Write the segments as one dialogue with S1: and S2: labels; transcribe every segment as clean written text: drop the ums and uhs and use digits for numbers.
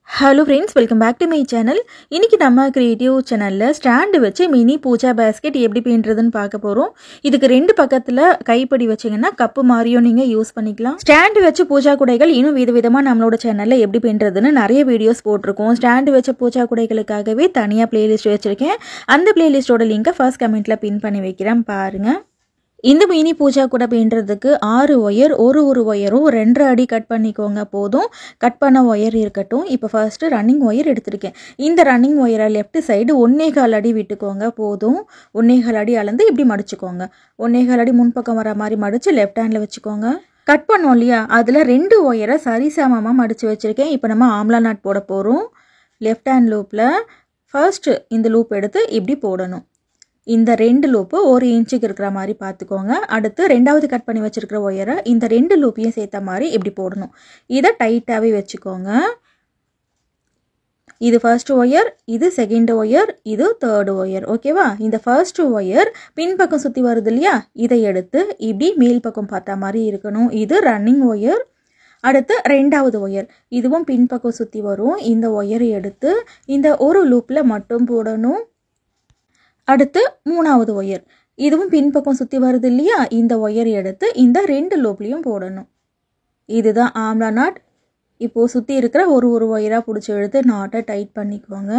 S1: Hello friends, welcome back to my channel. இன்னைக்கு நம்ம creative சேனல்ல ஸ்டாண்ட் வச்சு மினி பூஜா பாஸ்கெட் எப்படி பண்றதுன்னு பார்க்க போறோம். இதுக்கு ரெண்டு பக்கத்துல கைப்பிடி வச்சீங்கன்னா கப் மாதிரியும் நீங்க யூஸ் பண்ணிக்கலாம். ஸ்டாண்ட் வச்சு பூஜா குடைகள் இன்னும் விதவிதமா நம்மளோட சேனல்ல எப்படி பண்றதுன்னு நிறைய வீடியோஸ் போட்டிருக்கோம். ஸ்டாண்ட் வச்ச பூஜா குடைகளுக்காகவே தனியா பிளேலிஸ்ட் வச்சிருக்கேன். அந்த பிளேலிஸ்டோட லிங்கை ஃபர்ஸ்ட் கமெண்ட்ல பின் பண்ணி வைக்கிறேன் பாருங்க. இந்த மினி பூஜா கூட பண்றதுக்கு 6 ஒயர் ஒரு ஒயரும் 2 அடி கட் பண்ணிக்கோங்க போதும். கட் பண்ண ஒயர் இருக்கட்டும். இப்போ ஃபர்ஸ்ட் ரன்னிங் ஒயர் எடுத்துருக்கேன். இந்த ரன்னிங் ஒயரை லெஃப்ட் சைடு 1.25 அடி விட்டுக்கோங்க போதும். 1.25 அடி அளந்து இப்படி மடிச்சுக்கோங்க. 1.25 அடி முன்பக்கம் வர மாதிரி மடிச்சு லெஃப்ட் ஹேண்ட்ல வச்சுக்கோங்க. கட் பண்ணோம் இல்லையா, அதில் 2 ஒயரை சரிசமமாக மடிச்சு வச்சிருக்கேன். இப்போ நம்ம ஆம்லா நாட் போட போகிறோம். லெஃப்ட் ஹேண்ட் லூப்பில் ஃபர்ஸ்ட் இந்த லூப் எடுத்து இப்படி போடணும். இந்த 2 லூப்பு 1 இன்ச்சுக்கு இருக்கிற மாதிரி பார்த்துக்கோங்க. அடுத்து ரெண்டாவது கட் பண்ணி வச்சிருக்கிற ஒயரை இந்த 2 லூப்பையும் சேர்த்த மாதிரி இப்படி போடணும். இதை டைட்டாகவே வச்சுக்கோங்க. இது ஃபர்ஸ்ட் ஒயர், இது செகண்ட் ஒயர், இது தேர்ட் ஒயர். ஓகேவா? இந்த ஃபர்ஸ்ட் ஒயர் பின்பக்கம் சுற்றி வருது இல்லையா, இதை எடுத்து இப்படி மேல் பக்கம் பார்த்த மாதிரி இருக்கணும். இது ரன்னிங் ஒயர். அடுத்து ரெண்டாவது ஒயர், இதுவும் பின்பக்கம் சுற்றி வரும். இந்த ஒயரை எடுத்து இந்த ஒரு லூப்பில் மட்டும் போடணும். அடுத்து மூணாவது ஒயர், இதுவும் பின்பக்கம் சுற்றி வருது இல்லையா, இந்த ஒயர் எடுத்து இந்த 2 லூப்லையும் போடணும். இதுதான் ஆம்லா நாட். இப்போது சுற்றி இருக்கிற ஒரு ஒயராக பிடிச்சி எடுத்து நாட்டை டைட் பண்ணிக்கோங்க.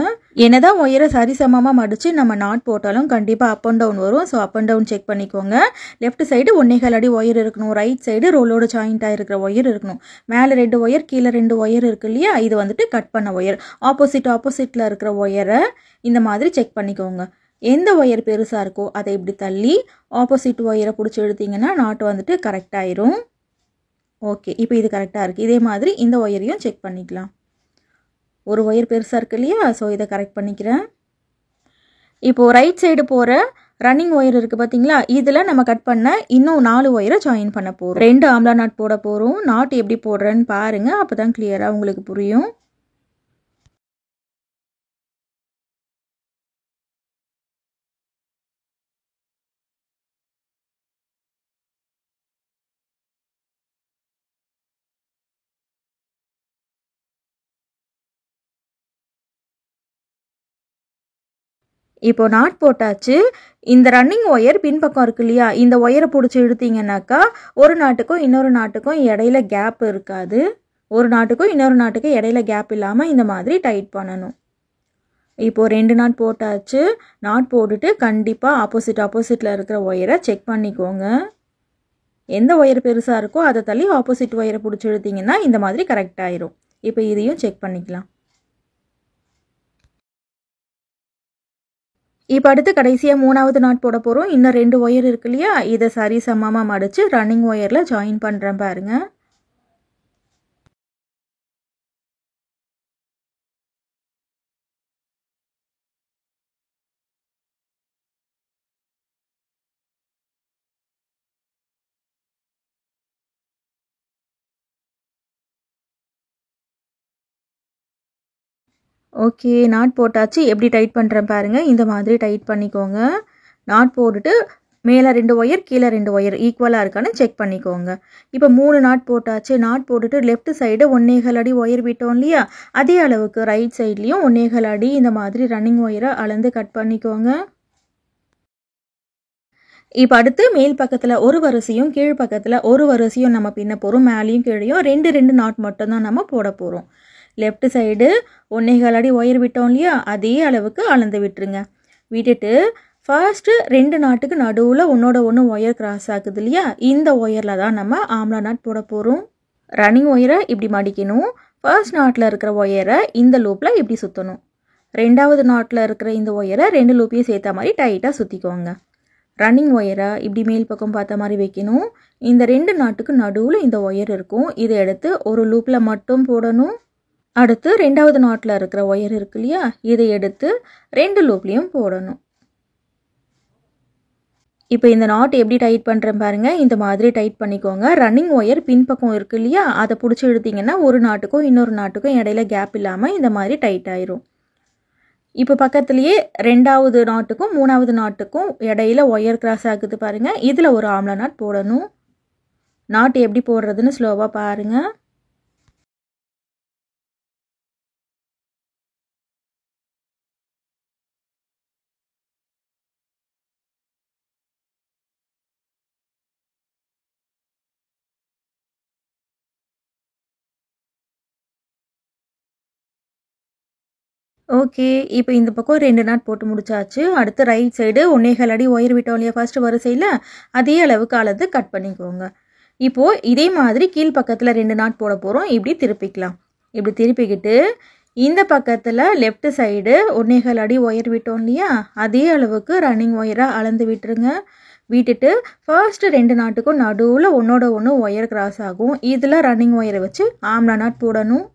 S1: என்னதான் ஒயரை சரிசமமாக மடித்து நம்ம நாட் போட்டாலும் கண்டிப்பாக அப் அண்ட் டவுன் வரும். So up and down check பண்ணிக்கோங்க. லெஃப்ட் சைடு 1.25 அடி ஒயர் இருக்கணும். ரைட் சைடு ரோலோட ஜாயிண்டாக இருக்கிற ஒயர் இருக்கணும். மேலே 2 ஒயர், கீழே 2 ஒயர் இருக்கு இல்லையா, இது வந்துட்டு கட் பண்ண ஒயர். ஆப்போசிட்டில் இருக்கிற ஒயரை இந்த மாதிரி செக் பண்ணிக்கோங்க. எந்த ஒயர் பெருசாக இருக்கோ அதை இப்படி தள்ளி ஆப்போசிட் ஒயரை பிடிச்சி எடுத்தீங்கன்னா நாட்டு வந்துட்டு கரெக்டாயிரும். ஓகே, இப்போ இது கரெக்டாக இருக்குது. இதே மாதிரி இந்த ஒயரையும் செக் பண்ணிக்கலாம். ஒரு ஒயர் பெருசாக இருக்கு இல்லையா, ஸோ இதை கரெக்ட் பண்ணிக்கிறேன். இப்போது ரைட் சைடு போகிற ரன்னிங் ஒயர் இருக்குது பார்த்தீங்களா, இதில் நம்ம கட் பண்ண இன்னும் 4 ஒயரை ஜாயின் பண்ண போகிறோம். 2 ஆம்லா நாட் போட போகிறோம். நாட் எப்படி போடுறேன்னு பாருங்கள், அப்போ தான் கிளியராக உங்களுக்கு புரியும். இப்போ நாட் போட்டாச்சு. இந்த ரன்னிங் ஒயர் பின்பக்கம் இருக்கு இல்லையா, இந்த ஒயரை பிடிச்சி இழுத்தீங்கன்னாக்கா ஒரு நாட்டுக்கும் இன்னொரு நாட்டுக்கும் இடையில கேப் இருக்காது. ஒரு நாட்டுக்கும் இன்னொரு நாட்டுக்கும் இடையில கேப் இல்லாமல் இந்த மாதிரி டைட் பண்ணணும். இப்போது 2 நாட் போட்டாச்சு. நாட் போட்டுட்டு கண்டிப்பாக ஆப்போசிட்டில் இருக்கிற ஒயரை செக் பண்ணிக்கோங்க. எந்த ஒயர் பெருசாக இருக்கோ அதை தள்ளி ஆப்போசிட் ஒயரை பிடிச்சி இழுத்தீங்கன்னா இந்த மாதிரி கரெக்டாயிரும். இப்போ இதையும் செக் பண்ணிக்கலாம். இப்போ அடுத்து கடைசியாக 3வது நாட் போட போகிறோம். இன்னும் 2 ஒயர் இருக்கு இல்லையா, இதை சரி சமமாக மடித்து ரன்னிங் ஒயரில் ஜாயின் பண்ணுறேன் பாருங்கள். ஓகே, நாட் போட்டாச்சு. எப்படி டைட் பண்ணுறேன் பாருங்கள். இந்த மாதிரி டைட் பண்ணிக்கோங்க. நாட் போட்டுட்டு மேலே 2 ஒயர், கீழே 2 ஒயர் ஈக்குவலாக இருக்கான்னு செக் பண்ணிக்கோங்க. இப்போ 3 நாட் போட்டாச்சு. நாட் போட்டுட்டு லெஃப்ட் சைடு 1.25 அடி ஒயர் விட்டோம் இல்லையா, அதே அளவுக்கு ரைட் சைட்லேயும் 1.25 அடி இந்த மாதிரி ரன்னிங் ஒயரை அளந்து கட் பண்ணிக்கோங்க. இப்போ அடுத்து மேல் பக்கத்தில் ஒரு வரிசையும் கீழ் பக்கத்தில் ஒரு வரிசையும் நம்ம பின்ன போகிறோம். மேலேயும் கீழையும் 2 நாட் மட்டும்தான் நம்ம போட போகிறோம். லெஃப்ட் சைடு 1.25 அடி ஒயர் விட்டோம் இல்லையா, அதே அளவுக்கு அளந்து விட்டுருங்க. விட்டுட்டு ஃபர்ஸ்ட்டு 2 நாட்டுக்கு நடுவில் ஒன்றோட ஒன்று ஒயர் கிராஸ் ஆகுது இல்லையா, இந்த ஒயரில் தான் நம்ம ஆம்லா நாட் போட போகிறோம். ரன்னிங் ஒயரை இப்படி மடிக்கணும். ஃபர்ஸ்ட் நாட்டில் இருக்கிற ஒயரை இந்த லூப்பில் இப்படி சுற்றணும். ரெண்டாவது நாட்டில் இருக்கிற இந்த ஒயரை 2 லூப்பையும் சேர்த்த மாதிரி டைட்டாக சுற்றிக்கோங்க. ரன்னிங் ஒயரை இப்படி மேல் பக்கம் பார்த்த மாதிரி வைக்கணும். இந்த 2 நாட்டுக்கு நடுவில் இந்த ஒயர் இருக்கும். இதை எடுத்து ஒரு லூப்பில் மட்டும் போடணும். அடுத்து ரெண்டாவது நாட்டில் இருக்கிற ஒயர் இருக்கு இல்லையா, இதை எடுத்து 2 லூப்லையும் போடணும். இப்போ இந்த நாட் எப்படி டைட் பண்ணுறேன் பாருங்கள். இந்த மாதிரி டைட் பண்ணிக்கோங்க. ரன்னிங் ஒயர் பின்பக்கம் இருக்கு இல்லையா, அதை பிடிச்சி எடுத்தீங்கன்னா ஒரு நாட்டுக்கும் இன்னொரு நாட்டுக்கும் இடையில கேப் இல்லாமல் இந்த மாதிரி டைட் ஆயிரும். இப்போ பக்கத்துலேயே 2வது நாட்டுக்கும் 3வது நாட்டுக்கும் இடையில ஒயர் கிராஸ் ஆகுது பாருங்கள். இதில் ஒரு ஆம்லா நாட் போடணும். நாட் எப்படி போடுறதுன்னு ஸ்லோவாக பாருங்கள். ஓகே, இப்போ இந்த பக்கம் 2 நாட் போட்டு முடிச்சாச்சு. அடுத்து ரைட் சைடு 1.25 அடி ஒயர் விட்டோம் இல்லையா ஃபர்ஸ்ட் வரிசையில், அதே அளவுக்கு அளந்து கட் பண்ணிக்கோங்க. இப்போது இதே மாதிரி கீழ் பக்கத்தில் 2 நாட் போட போகிறோம். இப்படி திருப்பிக்கலாம். இப்படி திருப்பிக்கிட்டு இந்த பக்கத்தில் லெஃப்ட் சைடு 1.25 அடி ஒயர் விட்டோம் இல்லையா, அதே அளவுக்கு ரன்னிங் ஒயராக அளந்து விட்டுருங்க. விட்டுட்டு ஃபர்ஸ்ட் 2 நாட்டுக்கும் நடுவில் ஒன்றோட ஒன்று ஒயர் கிராஸ் ஆகும். இதில் ரன்னிங் ஒயரை வச்சு ஆம்லா நாட் போடணும்.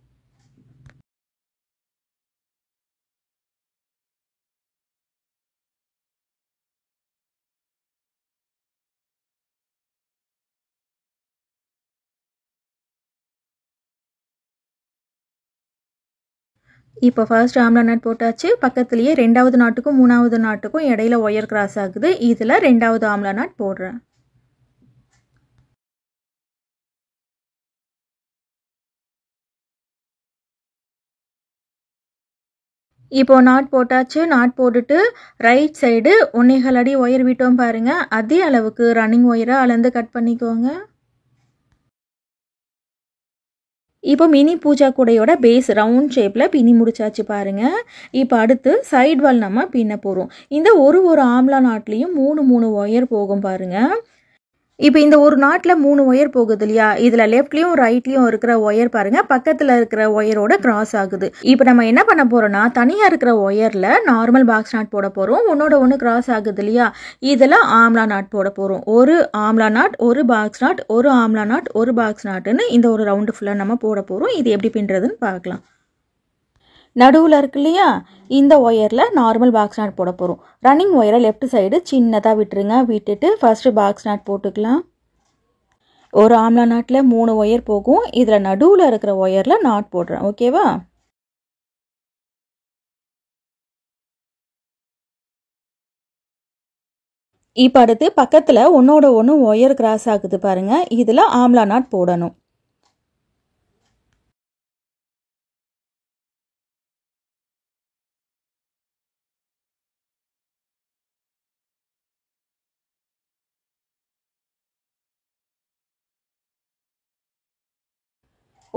S1: இப்போ ஃபர்ஸ்ட் ஆம்லா நாட் போட்டாச்சு. பக்கத்துலேயே 2வது நாட்டுக்கும் 3வது நாட்டுக்கும் இடையில ஒயர் கிராஸ் ஆகுது. இதில் 2வது ஆம்லா நாட் போடுறேன். இப்போ நாட் போட்டாச்சு. நாட் போட்டுட்டு ரைட் சைடு 1.25 அடி ஒயர் விட்டோம் பாருங்கள், அதே அளவுக்கு ரன்னிங் ஒயரை அளந்து கட் பண்ணிக்கோங்க. இப்போ மினி பூஜா கூடையோட பேஸ் ரவுண்ட் ஷேப்பில் பின்னி முடிச்சாச்சு பாருங்கள். இப்போ அடுத்து சைட் வால் நம்ம பின்ன போகிறோம். இந்த ஒரு ஆம்லா நாட்லேயும் 3 ஒயர் போகும் பாருங்கள். இப்போ இந்த ஒரு நாட்டில் 3 ஒயர் போகுது இல்லையா, இதில் லெஃப்ட்லேயும் ரைட்லேயும் இருக்கிற ஒயர் பாருங்கள் பக்கத்தில் இருக்கிற ஒயரோட கிராஸ் ஆகுது. இப்போ நம்ம என்ன பண்ண போகிறோம்னா, தனியாக இருக்கிற ஒயரில் நார்மல் பாக்ஸ் நாட் போட போகிறோம். ஒன்றோட ஒன்று கிராஸ் ஆகுது இல்லையா, இதில் ஆம்லா நாட் போட போகிறோம். ஒரு ஆம்லா நாட், ஒரு பாக்ஸ் நாட், ஒரு ஆம்லா நாட், ஒரு பாக்ஸ் நாட்டுன்னு இந்த ஒரு ரவுண்டு ஃபுல்லாக நம்ம போட போகிறோம். இது எப்படி பின்னுறதுன்னு பார்க்கலாம். நடுவில் இருக்கு இல்லையா, இந்த ஒயரில் நார்மல் பாக்ஸ் நாட் போட போகிறோம். ரன்னிங் ஒயரை லெஃப்ட் சைடு சின்னதாக விட்டுருங்க. விட்டுட்டு ஃபர்ஸ்ட்டு பாக்ஸ் நாட் போட்டுக்கலாம். ஒரு ஆம்லா நாட்டில் 3 ஒயர் போகும். இதில் நடுவில் இருக்கிற ஒயரில் நாட் போடுறேன். ஓகேவா? இப்போ அடுத்து பக்கத்தில் ஒன்றோட ஒன்று ஒயர் கிராஸ் ஆகுது பாருங்கள், இதில் ஆம்லா நாட் போடணும்.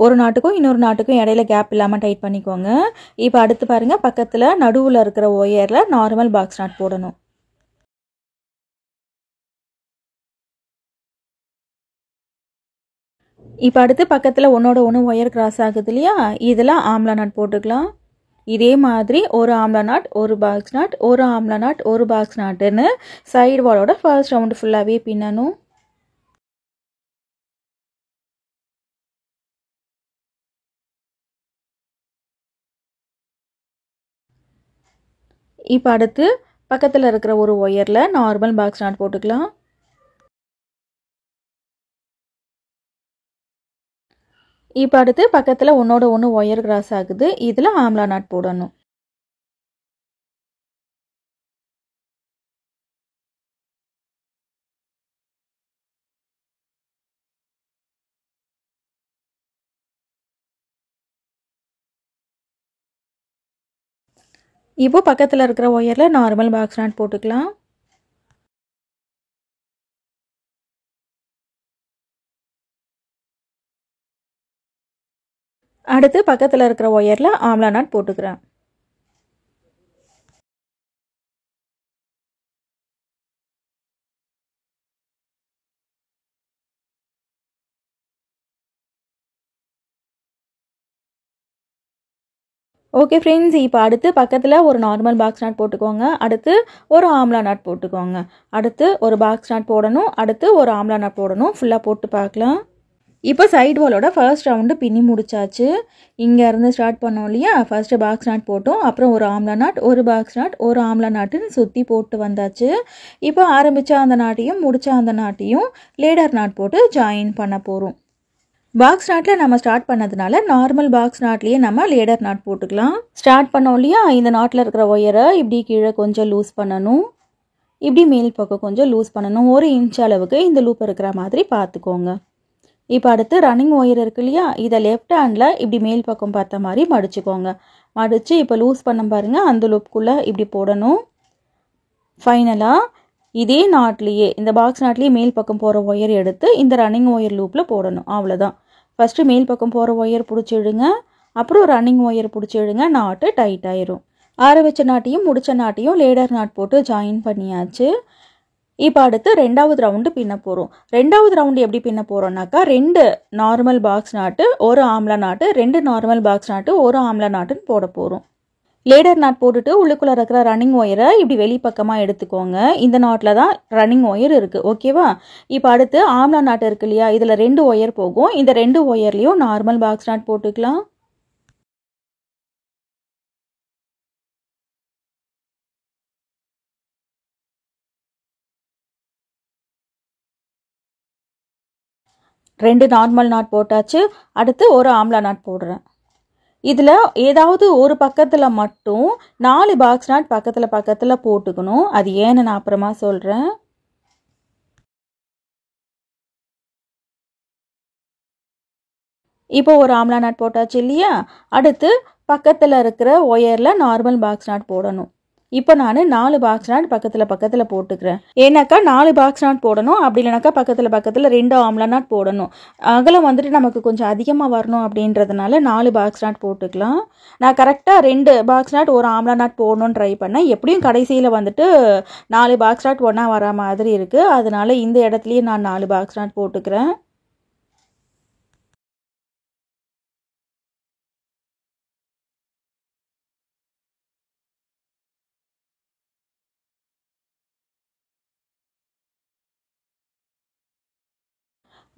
S1: ஒரு நாட்டுக்கும் இன்னொரு நாட்டுக்கும் இடையில கேப் இல்லாமல் டைட் பண்ணிக்கோங்க. இப்போ அடுத்து பாருங்கள், பக்கத்தில் நடுவில் இருக்கிற ஒயரில் நார்மல் பாக்ஸ் நாட் போடணும். இப்போ அடுத்து பக்கத்தில் ஒன்றோட ஒன்று ஒயர் கிராஸ் ஆகுது இல்லையா, இதில் ஆம்லா நாட் போட்டுக்கலாம். இதே மாதிரி ஒரு ஆம்லா நாட், ஒரு பாக்ஸ் நாட், ஒரு ஆம்லா நாட், ஒரு பாக்ஸ் நாட்டுன்னு சைடு வாலோட ஃபர்ஸ்ட் ரவுண்டு ஃபுல்லாகவே பின்னணும். இப்போ அடுத்து பக்கத்தில் இருக்கிற ஒரு ஒயரில் நார்மல் பாக்ஸ் நாட் போட்டுக்கலாம். இப்போ அடுத்து பக்கத்தில் ஒன்றோட ஒன்று ஒயர் கிராஸ் ஆகுது, இதில் ஆம்லா நாட் போடணும். இப்போ பக்கத்தில் இருக்கிற ஒயரில் நார்மல் பாக்ஸ் நாட் போட்டுக்கலாம். அடுத்து பக்கத்தில் இருக்கிற ஒயரில் ஆம்லா நாட் போட்டுக்கிறேன். ஓகே ஃப்ரெண்ட்ஸ், இப்போ அடுத்து பக்கத்தில் ஒரு நார்மல் பாக்ஸ் நாட் போட்டுக்கோங்க. அடுத்து ஒரு ஆம்லா நாட் போட்டுக்கோங்க. அடுத்து ஒரு பாக்ஸ் நாட் போடணும். அடுத்து ஒரு ஆம்லா நாட் போடணும். ஃபுல்லாக போட்டு பார்க்கலாம். இப்போ சைடு வாலோட ஃபர்ஸ்ட் ரவுண்டு பின்னி முடிச்சாச்சு. இங்கேருந்து ஸ்டார்ட் பண்ணோம் இல்லையா, ஃபர்ஸ்ட்டு பாக்ஸ் நாட் போட்டோம், அப்புறம் ஒரு ஆம்லா நாட், ஒரு பாக்ஸ் நாட், ஒரு ஆம்லா நாட்டுன்னு சுற்றி போட்டு வந்தாச்சு. இப்போ ஆரம்பித்த அந்த நாட்டையும் முடித்த அந்த நாட்டையும் லேடர் நாட் போட்டு ஜாயின் பண்ண போகிறோம். பாக்ஸ் நாட்டில் நம்ம ஸ்டார்ட் பண்ணதுனால நார்மல் பாக்ஸ் நாட்லேயே நம்ம லேடர் நாட் போட்டுக்கலாம். ஸ்டார்ட் பண்ணோம் இல்லையா, இந்த நாட்டில் இருக்கிற ஒயரை இப்படி கீழே கொஞ்சம் லூஸ் பண்ணணும். இப்படி மேல் பக்கம் கொஞ்சம் லூஸ் பண்ணணும். 1 இன்ச் அளவுக்கு இந்த லூப் இருக்கிற மாதிரி பார்த்துக்கோங்க. இப்போ அடுத்து ரன்னிங் ஒயர் இருக்கு இல்லையா, இதை லெஃப்ட் ஹேண்டில் இப்படி மேல் பக்கம் பார்த்த மாதிரி மடிச்சுக்கோங்க. மடித்து இப்போ லூஸ் பண்ண பாருங்கள், அந்த லூப்புக்குள்ளே இப்படி போடணும். ஃபைனலாக இதே நாட்லேயே இந்த பாக்ஸ் நாட்லேயே மேல் பக்கம் போகிற ஒயர் எடுத்து இந்த ரன்னிங் ஒயர் லூப்பில் போடணும். அவ்வளோதான். ஃபஸ்ட்டு மேல் பக்கம் போகிற ஒயர் பிடிச்சிடுங்க. அப்புறம் ரன்னிங் ஒயர் பிடிச்சி இழுங்க, நாட்டு டைட் ஆயிரும். ஆற வச்ச நாட்டையும் முடிச்ச நாட்டையும் லேடர் நாட் போட்டு ஜாயின் பண்ணியாச்சு. இப்போ அடுத்து ரெண்டாவது ரவுண்டு பின்ன போகிறோம். ரெண்டாவது ரவுண்டு எப்படி பின்ன போகிறோம்னாக்கா 2 நார்மல் பாக்ஸ் நாட்டு, ஒரு ஆம்லா நாட்டு, 2 நார்மல் பாக்ஸ் நாட்டு, ஒரு ஆம்லா நாட்டுன்னு போட போகிறோம். லேடர் நாட் போட்டுட்டு உள்ளுக்குள்ளே இருக்கிற ரன்னிங் ஒயரை இப்படி வெளிப்பக்கமாக எடுத்துக்கோங்க. இந்த நாட்டில் தான் ரன்னிங் ஒயர் இருக்குது, ஓகேவா? இப்போ அடுத்து ஆம்லா நாட்டு இருக்கு இல்லையா, இதில் 2 ஒயர் போகும். இந்த 2 ஒயர்லேயும் நார்மல் பாக்ஸ் நாட் போட்டுக்கலாம். ரெண்டு நார்மல் நாட் போட்டாச்சு. அடுத்து ஒரு ஆம்லா நாட் போடுறேன். இதில் ஏதாவது ஒரு பக்கத்தில் மட்டும் 4 பாக்ஸ் நாட் பக்கத்தில் போட்டுக்கணும். அது ஏன்னு நான் அப்புறமா சொல்கிறேன். இப்போ ஒரு ஆம்லா நாட் போட்டாச்சு இல்லையா? அடுத்து பக்கத்தில் இருக்கிற ஒயரில் நார்மல் பாக்ஸ் நாட் போடணும். இப்போ நான் 4 பாக்ஸ் நாட் பக்கத்தில் போட்டுக்கிறேன். ஏன்னாக்கா 4 பாக்ஸ் நாட் போடணும், அப்படி இல்லைனாக்கா பக்கத்தில் 2 ஆம்லா நாட் போடணும். அகலம் வந்துட்டு நமக்கு கொஞ்சம் அதிகமாக வரணும் அப்படின்றதுனால 4 பாக்ஸ் நாட் போட்டுக்கலாம். நான் கரெக்டாக 2 பாக்ஸ் நாட் ஒரு ஆம்லா நாட் போடணும்னு ட்ரை பண்ணேன். எப்படியும் கடைசியில் வந்துட்டு 4 பாக்ஸ் நாட் ஒன்றா வர மாதிரி இருக்குது. அதனால இந்த இடத்துலையே நான் 4 பாக்ஸ் நாட் போட்டுக்கிறேன்.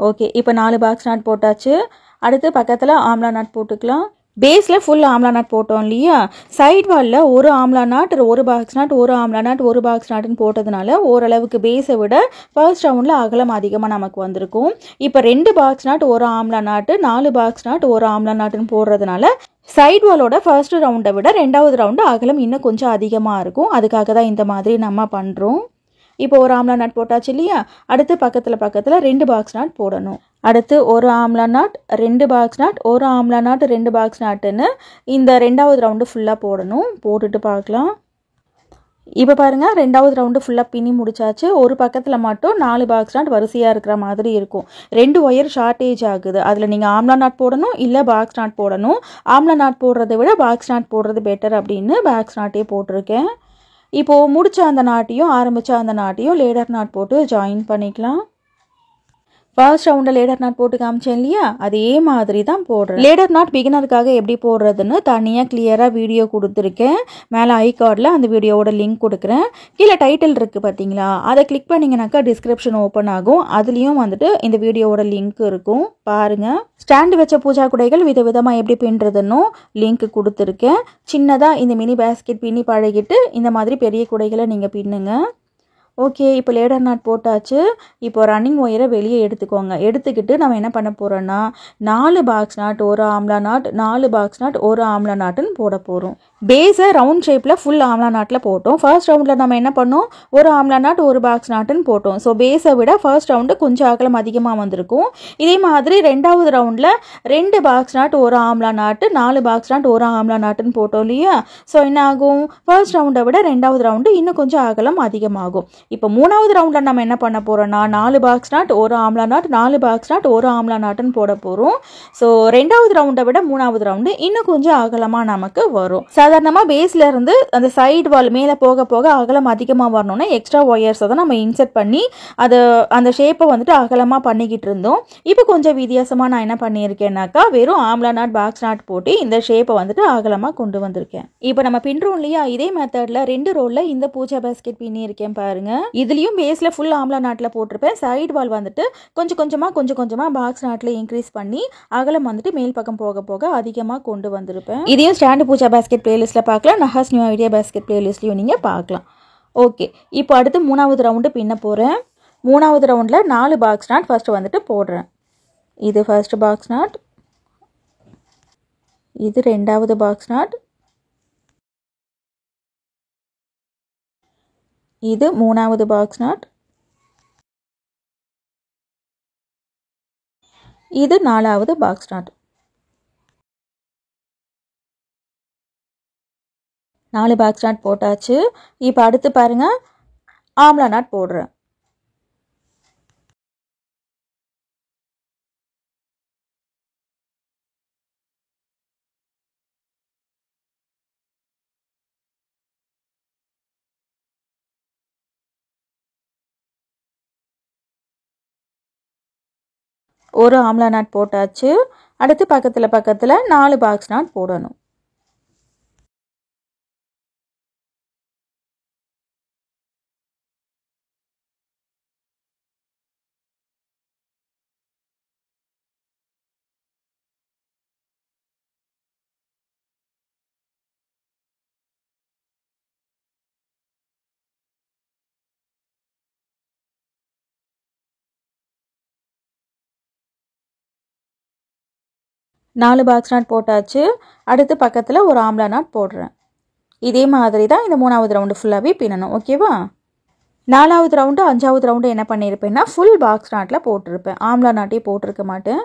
S1: ஓகே, இப்போ 4 பாக்ஸ் நாட் போட்டாச்சு. அடுத்து பக்கத்தில் ஆம்லா நாட் போட்டுக்கலாம். பேஸில் ஃபுல் ஆம்லா நாட் போட்டோம் இல்லையா? சைட் வாலில் ஒரு ஆம்லா நாட், ஒரு பாக்ஸ் நாட், ஒரு ஆம்லா நாட், ஒரு பாக்ஸ் நாட்னு போட்டதுனால ஓரளவுக்கு பேஸை விட ஃபர்ஸ்ட் ரவுண்டில் அகலம் அதிகமாக நமக்கு வந்திருக்கும். இப்போ 2 பாக்ஸ் நாட், ஒரு ஆம்லா நாட்டு, 4 பாக்ஸ் நாட், ஒரு ஆம்லா நாட்டுன்னு போடுறதுனால சைட் வாலோட ஃபர்ஸ்ட் ரவுண்டை விட ரெண்டாவது ரவுண்டு அகலம் இன்னும் கொஞ்சம் அதிகமாக இருக்கும். அதுக்காக தான் இந்த மாதிரி நம்ம பண்ணுறோம். இப்போ ஒரு ஆம்லா நாட் போட்டாச்சு இல்லையா? அடுத்து பக்கத்தில் 2 பாக்ஸ் நாட் போடணும். அடுத்து ஒரு ஆம்லா நாட், 2 பாக்ஸ் நாட், ஒரு ஆம்லா நாட், 2 பாக்ஸ் நாட்டுன்னு இந்த ரெண்டாவது ரவுண்டு ஃபுல்லாக போடணும். போட்டுட்டு பார்க்கலாம். இப்போ பாருங்கள், ரெண்டாவது ரவுண்டு ஃபுல்லாக பின்னி முடிச்சாச்சு. ஒரு பக்கத்தில் மட்டும் 4 பாக்ஸ் நாட் வரிசையாக இருக்கிற மாதிரி இருக்கும். 2 ஒயர் ஷார்ட்டேஜ் ஆகுது. அதில் நீங்கள் ஆம்லா நாட் போடணும், இல்லை பாக்ஸ் நாட் போடணும். ஆம்லா நாட் போடுறதை விட பாக்ஸ் நாட் போடுறது பெட்டர் அப்படின்னு பாக்ஸ் நாட்டே போட்டிருக்கேன். இப்போது முடிச்ச அந்த நாட்டையும் ஆரம்பித்த அந்த நாட்டையும் லேடர் நாட் போட்டு ஜாயின் பண்ணிக்கலாம். ஃபர்ஸ்ட் ரவுண்டில் லேடர் நாட் போட்டு காமிச்சேன் இல்லையா? அதே மாதிரி தான் போடுறேன். லேடர் நாட் பிகினருக்காக எப்படி போடுறதுன்னு தனியாக கிளியராக வீடியோ கொடுத்துருக்கேன். மேலே ஐ கார்டில் அந்த வீடியோவோட லிங்க் கொடுக்குறேன். கீழே டைட்டில் இருக்குது பார்த்தீங்களா? அதை கிளிக் பண்ணிங்கனாக்கா டிஸ்கிரிப்ஷன் ஓப்பன் ஆகும். அதுலேயும் வந்துட்டு இந்த வீடியோவோட லிங்க் இருக்கும், பாருங்கள். ஸ்டாண்டு வச்ச பூஜா குடைகள் விதவிதமாக எப்படி பின்னுறதுன்னு லிங்க் கொடுத்துருக்கேன். சின்னதாக இந்த மினி பேஸ்கெட் பின்னி பழகிட்டு இந்த மாதிரி பெரிய குடைகளை நீங்கள் பின்னுங்க. ஓகே, இப்போ லேடர் நாட் போட்டாச்சு. இப்போ ரன்னிங் ஒயரை வெளியே எடுத்துக்கோங்க. எடுத்துக்கிட்டு நம்ம என்ன பண்ண போகிறோன்னா 4 பாக்ஸ் நாட், ஒரு ஆம்லா நாட், 4 பாக்ஸ் நாட், ஒரு ஆம்லா நாட்டுன்னு போட போகிறோம். பேஸை ரவுண்ட் ஷேப்பில் ஃபுல் ஆம்லா நாட்டில் போட்டோம். ஃபர்ஸ்ட் ரவுண்டில் நம்ம என்ன பண்ணோம், ஒரு ஆம்லா நாட், ஒரு பாக்ஸ் நாட்டுன்னு போட்டோம். ஸோ பேஸை விட ஃபர்ஸ்ட் ரவுண்டு கொஞ்சம் அகலம் அதிகமாக வந்திருக்கும். இதே மாதிரி ரெண்டாவது ரவுண்டில் 2 பாக்ஸ் நாட், ஒரு ஆம்லா நாட்டு, 4 பாக்ஸ் நாட், ஒரு ஆம்லா நாட்டுன்னு போட்டோம் இல்லையா? ஸோ என்ன ஆகும், ஃபர்ஸ்ட் ரவுண்டை விட ரெண்டாவது ரவுண்டு இன்னும் கொஞ்சம் அகலம் அதிகமாகும். இப்போ மூணாவது ரவுண்டில் நம்ம என்ன பண்ண போகிறோம்னா 4 பாக்ஸ் நாட், ஒரு ஆம்லா நாட், 4 பாக்ஸ் நாட், ஒரு ஆம்லா நாட்டுன்னு போட போகிறோம். ஸோ ரெண்டாவது ரவுண்டை விட மூணாவது ரவுண்டு இன்னும் கொஞ்சம் அகலமாக நமக்கு வரும். சாதாரணமாக பேஸில் இருந்து அந்த சைடு வால் மேலே போக போக அகலம் அதிகமாக வரணும்னா எக்ஸ்ட்ரா ஒயர்ஸை தான் நம்ம இன்செர்ட் பண்ணி அந்த ஷேப்பை வந்துட்டு அகலமாக பண்ணிக்கிட்டு இருந்தோம். இப்போ கொஞ்சம் வித்தியாசமாக நான் என்ன பண்ணியிருக்கேன்னாக்கா வெறும் ஆம்லா நாட், பாக்ஸ் நாட் போட்டு இந்த ஷேப்பை வந்துட்டு அகலமாக கொண்டு வந்திருக்கேன். இப்போ நம்ம பின்னுறோம் இல்லையா, இதே மெத்தடில் 2 ரோலில் இந்த பூஜா பேஸ்கெட் பின்னியிருக்கேன் பாருங்க. இதுலேயும் பேஸில் ஃபுல் ஆம்லா நாட்டில் போட்டிருப்பேன். சைடு வால் வந்துட்டு கொஞ்சம் கொஞ்சமாக பாக்ஸ் நாட்டில் இன்க்ரீஸ் பண்ணி அகலம் வந்துட்டு மேல் பக்கம் போக போக அதிகமாக கொண்டு வந்திருப்பேன். இதையும் ஸ்டாண்டு பூஜா பேஸ்கெட் பிளேலிஸ்ட்டில் பார்க்கலாம், நஹாஸ் நியூ ஐடியா பேஸ்கெட் பிளேலிஸ்ட்லையும் நீங்கள் பார்க்கலாம். ஓகே, இப்போ அடுத்து மூணாவது ரவுண்டு பின்ன போகிறேன். மூணாவது ரவுண்டில் 4 பாக்ஸ் நாட் ஃபர்ஸ்ட் வந்துட்டு போடுறேன். இது ஃபர்ஸ்ட் பாக்ஸ் நாட், இது ரெண்டாவது பாக்ஸ் நாட், இது மூணாவது பாக்ஸ் நாட், இது நாலாவது பாக்ஸ் நாட். 4 பாக்ஸ் நாட் போட்டாச்சு. இப்போ அடுத்து பாருங்கள், ஆம்லா நாட் போடுறேன். ஒரு ஆம்லா நாட் போட்டாச்சு. அடுத்து பக்கத்தில் 4 பாக்ஸ் நாட் போடணும். நாலு பாக்ஸ் நாட் போட்டாச்சு. அடுத்து பக்கத்தில் ஒரு ஆம்லா நாட் போடுறேன். இதே மாதிரி தான் இந்த 3வது ரவுண்டு ஃபுல்லாகவே பின்னணும். ஓகேவா? 4வது ரவுண்டு 5வது ரவுண்டு என்ன பண்ணியிருப்பேன்னா ஃபுல் பாக்ஸ் நாட்டில் போட்டிருப்பேன். ஆம்லா நாட்டே போட்டிருக்க மாட்டேன்.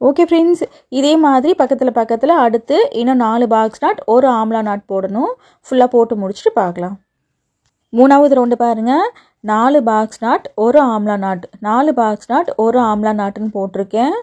S1: ஓகே ஃப்ரெண்ட்ஸ், இதே மாதிரி பக்கத்தில் அடுத்து இன்னும் 4 பாக்ஸ் நாட் ஒரு ஆம்லா நாட் போடணும். ஃபுல்லாக போட்டு முடிச்சுட்டு பார்க்கலாம். 3வது ரவுண்டு பாருங்கள். 4 பாக்ஸ் நாட் ஒரு ஆம்லா நாட், 4 பாக்ஸ் நாட் ஒரு ஆம்லா நாட்டுன்னு போட்டிருக்கேன்.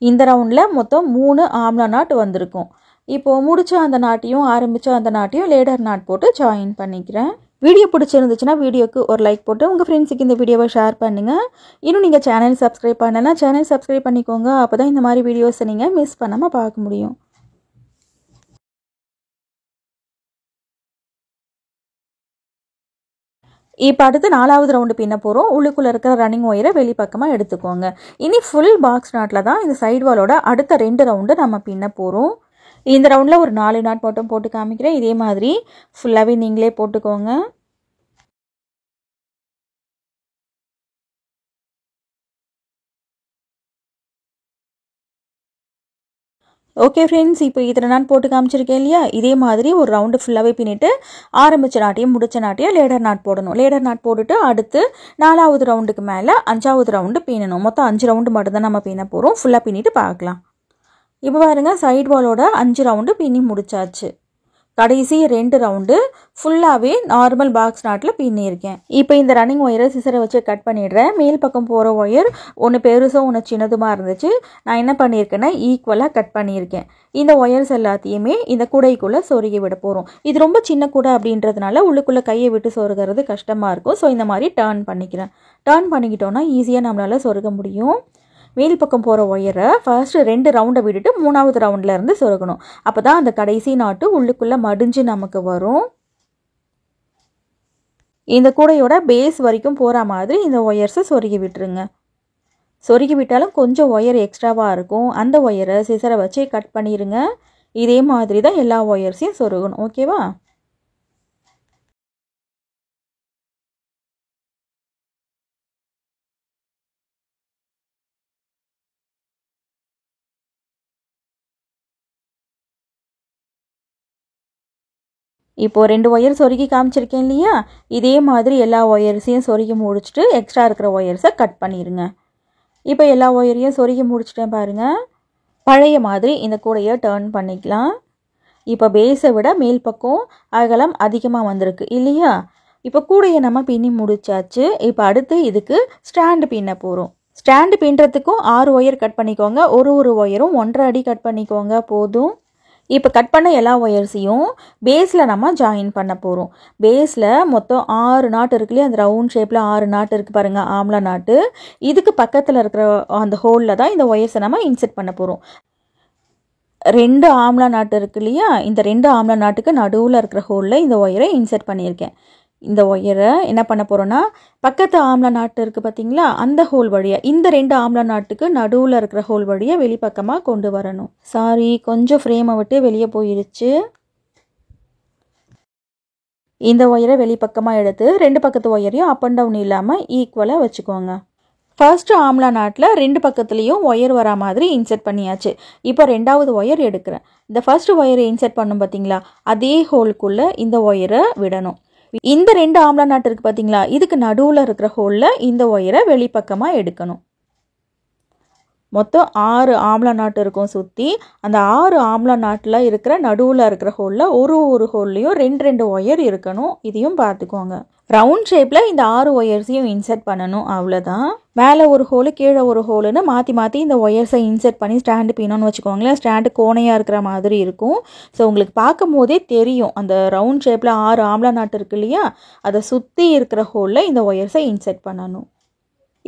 S1: இந்த ரவுண்டில் மொத்தம் 3 ஆம்லா நாட் வந்திருக்கும். இப்போது முடிச்ச அந்த நாட்டையும் ஆரம்பித்த அந்த நாட்டையும் லேடர் நாட் போட்டு ஜாயின் பண்ணிக்கிறேன். வீடியோ பிடிச்சிருந்துச்சுன்னா வீடியோக்கு ஒரு லைக் போட்டு உங்கள் ஃப்ரெண்ட்ஸுக்கு இந்த வீடியோவை ஷேர் பண்ணுங்கள். இன்னும் நீங்கள் சேனல் சப்ஸ்கிரைப் பண்ணலைன்னா சேனல் சப்ஸ்கிரைப் பண்ணிக்கோங்க. அப்போ தான் இந்த மாதிரி வீடியோஸை நீங்கள் மிஸ் பண்ணாமல் பார்க்க முடியும். இப்போ அடுத்து 4வது ரவுண்டு பின்ன போகிறோம். உள்ளுக்குள்ளே இருக்கிற ரன்னிங் ஒயரை வெளிப்பக்கமாக எடுத்துக்கோங்க. இனி ஃபுல் பாக்ஸ் நாட்டில் தான் இந்த சைடு வாலோட அடுத்த 2 ரவுண்டு நம்ம பின்ன போகிறோம். இந்த ரவுண்டில் ஒரு 4 நாட் மட்டும் போட்டு காமிக்கிறேன். இதே மாதிரி ஃபுல்லாகவே நீங்களே போட்டுக்கோங்க. ஓகே ஃப்ரெண்ட்ஸ், இப்போ இத்தனை நாட் போட்டு காமிச்சிருக்கேன் இல்லையா? இதே மாதிரி ஒரு ரவுண்டு ஃபுல்லாகவே பின்னிட்டு ஆரம்பித்த நாட்டையும் முடித்த நாட்டையும் லேடர் நாட் போடணும். லேடர் நாட் போட்டுட்டு அடுத்து 4வது ரவுண்டுக்கு மேலே 5வது ரவுண்டு பின்னணும். மொத்தம் 5 ரவுண்டு மட்டும்தான் நம்ம பின்ன போகிறோம். ஃபுல்லாக பின்னிட்டு பார்க்கலாம். இப்போ பாருங்கள், சைடு வாலோட 5 ரவுண்டு பின்னி முடிச்சாச்சு. கடைசி 2 ரவுண்டு ஃபுல்லாகவே நார்மல் பாக்ஸ் நாட்டில் பின்னியிருக்கேன். இப்போ இந்த ரன்னிங் ஒயரை சிசரை வச்சு கட் பண்ணிடுறேன். மேல் பக்கம் போகிற ஒயர் ஒன்று பெருசும் ஒன்று சின்னதுமாக இருந்துச்சு. நான் என்ன பண்ணியிருக்கேன்னா ஈக்குவலாக கட் பண்ணியிருக்கேன். இந்த ஒயர்ஸ் எல்லாத்தையுமே இந்த கூடைக்குள்ளே சொருகி விட போகிறோம். இது ரொம்ப சின்ன கூடை அப்படின்றதுனால உள்ளுக்குள்ளே கையை விட்டு சொருகிறது கஷ்டமாக இருக்கும். ஸோ இந்த மாதிரி டர்ன் பண்ணிக்கிறேன். டர்ன் பண்ணிக்கிட்டோன்னா ஈஸியாக நம்மளால் சொருக முடியும். மேல் பக்கம் போகிற ஒயரை ஃபர்ஸ்ட் 2 ரவுண்டை விட்டுட்டு 3வது ரவுண்டில் இருந்து சொருகணும். அப்போ தான் அந்த கடைசி நாட்டு உள்ளுக்குள்ளே மடிஞ்சு நமக்கு வரும். இந்த கூடையோட பேஸ் வரைக்கும் போகிற மாதிரி இந்த ஒயர்ஸை சொருகி விட்டுருங்க. சொருகி விட்டாலும் கொஞ்சம் ஒயர் எக்ஸ்ட்ராவாக இருக்கும். அந்த ஒயரை சிசரை வச்சு கட் பண்ணிடுங்க. இதே மாதிரி தான் எல்லா ஒயர்ஸையும் சொருகணும். ஓகேவா? இப்போது 2 ஒயர் சொருகி காமிச்சிருக்கேன் இல்லையா? இதே மாதிரி எல்லா ஒயர்ஸையும் சொருகி முடிச்சுட்டு எக்ஸ்ட்ரா இருக்கிற ஒயர்ஸை கட் பண்ணிடுங்க. இப்போ எல்லா ஒயரையும் சொருகி முடிச்சிட்டேன் பாருங்கள். பழைய மாதிரி இந்த கூடையை டர்ன் பண்ணிக்கலாம். இப்போ பேஸை விட மேல் பக்கம் அகலம் அதிகமாக வந்திருக்கு இல்லையா? இப்போ கூடையை நம்ம பின்னி முடிச்சாச்சு. இப்போ அடுத்து இதுக்கு ஸ்டாண்டு பின்ன போகிறோம். ஸ்டாண்டு பின்னுறதுக்கும் 6 ஒயர் கட் பண்ணிக்கோங்க. ஒரு ஒயரும் 1.5 அடி கட் பண்ணிக்கோங்க போதும். இப்போ கட் பண்ண எல்லா ஒயர்ஸையும் பேஸில் நம்ம ஜாயின் பண்ண போகிறோம். பேஸில் மொத்தம் 6 நாட் இருக்கு இல்லையா? அந்த ரவுண்ட் ஷேப்பில் 6 நாட் இருக்குது பாருங்கள், ஆம்லா நாட்டு. இதுக்கு பக்கத்தில் இருக்கிற அந்த ஹோலில் தான் இந்த ஒயர்ஸை நம்ம இன்செர்ட் பண்ண போகிறோம். 2 ஆம்லா நாட்டு இருக்கு இல்லையா? இந்த 2 ஆம்லா நாட்டுக்கு நடுவில் இருக்கிற ஹோலில் இந்த ஒயரை இன்செர்ட் பண்ணியிருக்கேன். இந்த ஒயரை என்ன பண்ண போகிறோன்னா பக்கத்து ஆம்லா நாட்டு இருக்குது பார்த்தீங்களா? அந்த ஹோல் வழியாக இந்த 2 ஆம்லா நாட்டுக்கு நடுவில் இருக்கிற ஹோல் வழியாக வெளிப்பக்கமாக கொண்டு வரணும். சாரி, கொஞ்சம் ஃப்ரேமை விட்டு வெளியே போயிடுச்சு. இந்த ஒயரை வெளிப்பக்கமாக எடுத்து 2 பக்கத்து ஒயரையும் அப் அண்ட் டவுன் இல்லாமல் ஈக்குவலாக வச்சுக்கோங்க. ஃபர்ஸ்ட் ஆம்லா நாட்டில் 2 பக்கத்துலேயும் ஒயர் வரா மாதிரி இன்செர்ட் பண்ணியாச்சு. இப்போ 2வது ஒயர் எடுக்கிறேன். இந்த ஃபர்ஸ்ட் ஒயரை இன்செர்ட் பண்ணும் பார்த்தீங்களா? அதே ஹோலுக்குள்ளே இந்த ஒயரை விடணும். இந்த 2 ஆம்லா நாட் இருக்குது பார்த்தீங்களா? இதுக்கு நடுவில் இருக்கிற ஹோலில் இந்த ஒயரை வெளிப்பக்கமாக எடுக்கணும். மொத்தம் 6 ஆம்லா நாட்டு இருக்கும் சுற்றி. அந்த 6 ஆம்லா நாட்டில் இருக்கிற நடுவில் இருக்கிற ஹோலில் ஒரு ஹோல்லையும் 2 ஒயர் இருக்கணும். இதையும் பார்த்துக்கோங்க. ரவுண்ட் ஷேப்பில் இந்த 6 ஒயர்ஸையும் இன்சர்ட் பண்ணணும், அவ்வளோதான். மேலே ஒரு ஹோலு கீழே ஒரு ஹோலுன்னு மாற்றி மாற்றி இந்த ஒயர்ஸை இன்சர்ட் பண்ணி ஸ்டாண்டு பின்னோன்னு வச்சுக்கோங்களேன். ஸ்டாண்டு கோணையாக இருக்கிற மாதிரி இருக்கும். ஸோ உங்களுக்கு பார்க்கும் போதே தெரியும், அந்த ரவுண்ட் ஷேப்பில் 6 ஆம்லா நாட்டு இருக்கு இல்லையா, அதை சுற்றி இருக்கிற ஹோலில் இந்த ஒயர்ஸை இன்சர்ட் பண்ணணும்.